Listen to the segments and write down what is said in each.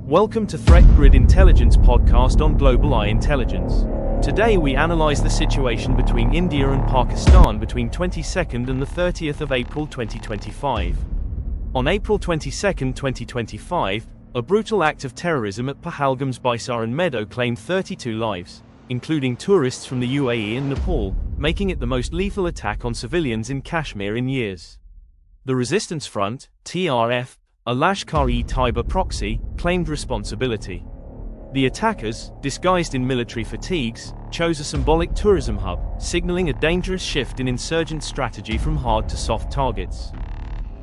Welcome to Threat Grid Intelligence podcast on Global Eye Intelligence. Today we analyze the situation between India and Pakistan between 22nd and the 30th of April 2025. On April 22, 2025, a brutal act of terrorism at Pahalgam's Baisaran meadow claimed 32 lives, including tourists from the UAE and Nepal, making it the most lethal attack on civilians in Kashmir in years. The Resistance Front, TRF, a Lashkar-e-Taiba proxy, claimed responsibility. The attackers, disguised in military fatigues, chose a symbolic tourism hub, signaling a dangerous shift in insurgent strategy from hard to soft targets.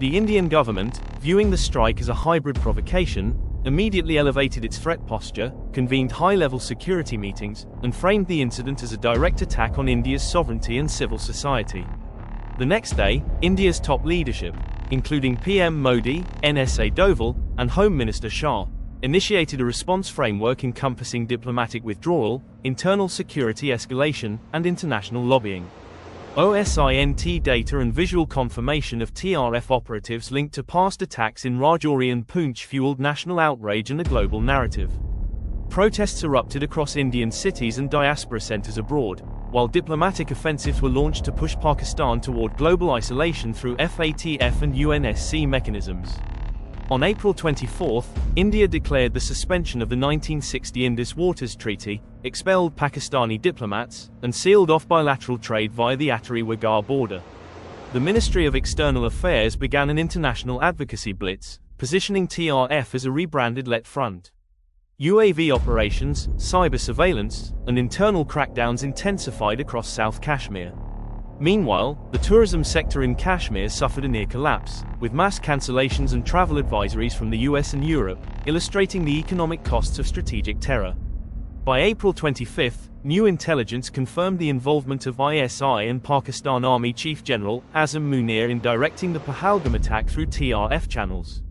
The Indian government, viewing the strike as a hybrid provocation, immediately elevated its threat posture, convened high-level security meetings, and framed the incident as a direct attack on India's sovereignty and civil society. The next day, India's top leadership, including PM Modi, NSA Doval, and Home Minister Shah, initiated a response framework encompassing diplomatic withdrawal, internal security escalation, and international lobbying. OSINT data and visual confirmation of TRF operatives linked to past attacks in Rajouri and Poonch fueled national outrage and a global narrative. Protests erupted across Indian cities and diaspora centers abroad, while diplomatic offensives were launched to push Pakistan toward global isolation through FATF and UNSC mechanisms. On April 24, India declared the suspension of the 1960 Indus Waters Treaty, expelled Pakistani diplomats, and sealed off bilateral trade via the Attari-Waghar border. The Ministry of External Affairs began an international advocacy blitz, positioning TRF as a rebranded Let Front. UAV operations, cyber surveillance, and internal crackdowns intensified across South Kashmir. Meanwhile, the tourism sector in Kashmir suffered a near collapse, with mass cancellations and travel advisories from the US and Europe, illustrating the economic costs of strategic terror. By April 25, new intelligence confirmed the involvement of ISI and Pakistan Army Chief General Azam Munir in directing the Pahalgam attack through TRF channels.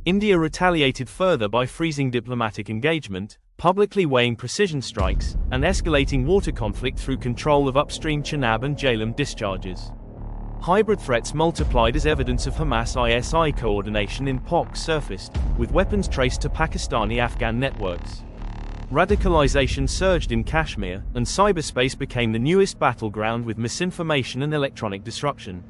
India retaliated further by freezing diplomatic engagement, publicly weighing precision strikes, and escalating water conflict through control of upstream Chenab and Jhelum discharges. Hybrid threats multiplied as evidence of Hamas-ISI coordination in POC surfaced, with weapons traced to Pakistani-Afghan networks. Radicalization surged in Kashmir, and cyberspace became the newest battleground with misinformation and electronic disruption.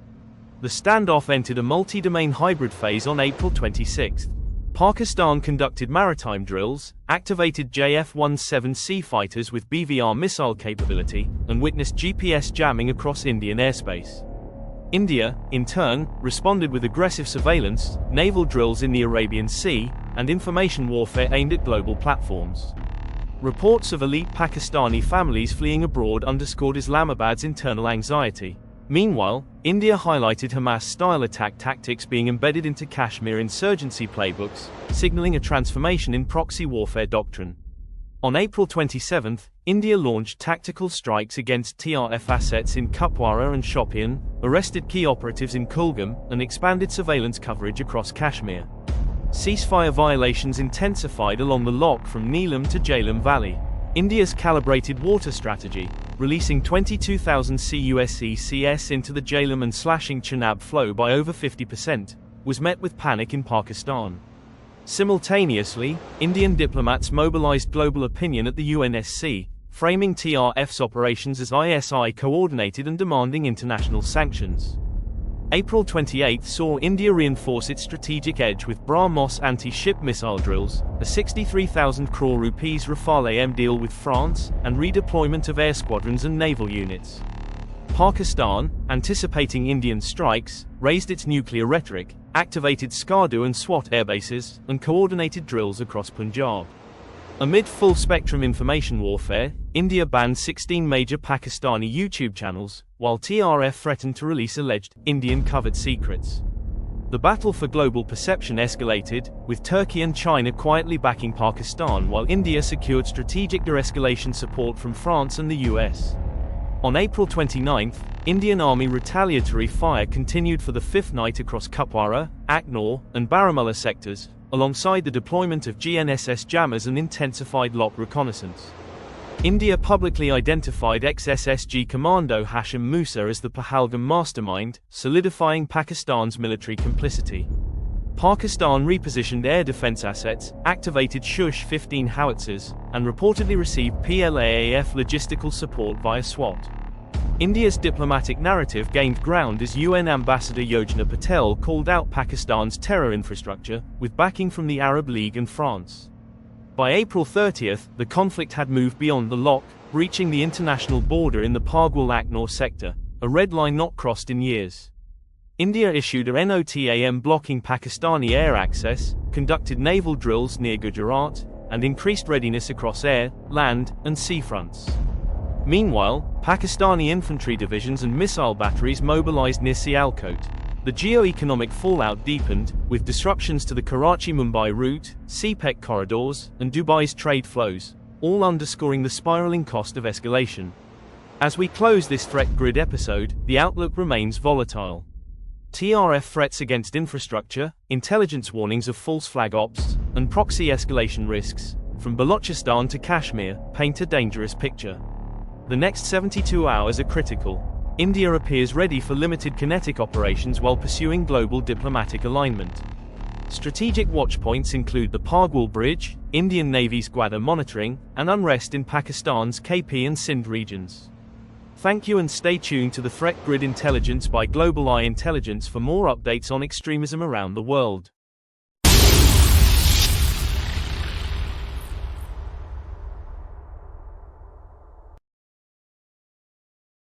The standoff entered a multi-domain hybrid phase on April 26. Pakistan conducted maritime drills, activated JF-17C fighters with BVR missile capability, and witnessed GPS jamming across Indian airspace. India, in turn, responded with aggressive surveillance, naval drills in the Arabian Sea, and information warfare aimed at global platforms. Reports of elite Pakistani families fleeing abroad underscored Islamabad's internal anxiety. Meanwhile, India highlighted Hamas-style attack tactics being embedded into Kashmir insurgency playbooks, signaling a transformation in proxy warfare doctrine. On April 27, India launched tactical strikes against TRF assets in Kupwara and Shopian, arrested key operatives in Kulgam, and expanded surveillance coverage across Kashmir. Ceasefire violations intensified along the lock from Neelam to Jhelum Valley. India's calibrated water strategy, releasing 22,000 CUSECS into the Jhelum and slashing Chenab flow by over 50%, was met with panic in Pakistan. Simultaneously, Indian diplomats mobilized global opinion at the UNSC, framing TRF's operations as ISI coordinated and demanding international sanctions. April 28 saw India reinforce its strategic edge with BrahMos anti-ship missile drills, a 63,000 crore rupees Rafale-M deal with France, and redeployment of air squadrons and naval units. Pakistan, anticipating Indian strikes, raised its nuclear rhetoric, activated Skardu and SWAT airbases, and coordinated drills across Punjab. Amid full-spectrum information warfare, India banned 16 major Pakistani YouTube channels, while TRF threatened to release alleged Indian-covered secrets. The battle for global perception escalated, with Turkey and China quietly backing Pakistan while India secured strategic de-escalation support from France and the US. On April 29, Indian Army retaliatory fire continued for the fifth night across Kupwara, Aknor, and Baramulla sectors, alongside the deployment of GNSS jammers and intensified lock reconnaissance. India publicly identified ex-SSG commando Hashim Musa as the Pahalgam mastermind, solidifying Pakistan's military complicity. Pakistan repositioned air defense assets, activated Shush-15 howitzers, and reportedly received PLAAF logistical support via SWAT. India's diplomatic narrative gained ground as UN Ambassador Yojana Patel called out Pakistan's terror infrastructure, with backing from the Arab League and France. By April 30th, the conflict had moved beyond the lock, reaching the international border in the Pahalgam sector, a red line not crossed in years. India issued a NOTAM blocking Pakistani air access, conducted naval drills near Gujarat, and increased readiness across air, land, and sea fronts. Meanwhile, Pakistani infantry divisions and missile batteries mobilized near Sialkot. The geo-economic fallout deepened, with disruptions to the Karachi-Mumbai route, CPEC corridors, and Dubai's trade flows, all underscoring the spiraling cost of escalation. As we close this threat grid episode, the outlook remains volatile. TRF threats against infrastructure, intelligence warnings of false flag ops, and proxy escalation risks, from Balochistan to Kashmir, paint a dangerous picture. The next 72 hours are critical. India appears ready for limited kinetic operations while pursuing global diplomatic alignment. Strategic watchpoints include the Pargwal Bridge, Indian Navy's Gwadar monitoring, and unrest in Pakistan's KP and Sindh regions. Thank you and stay tuned to the Threat Grid Intelligence by Global Eye Intelligence for more updates on extremism around the world.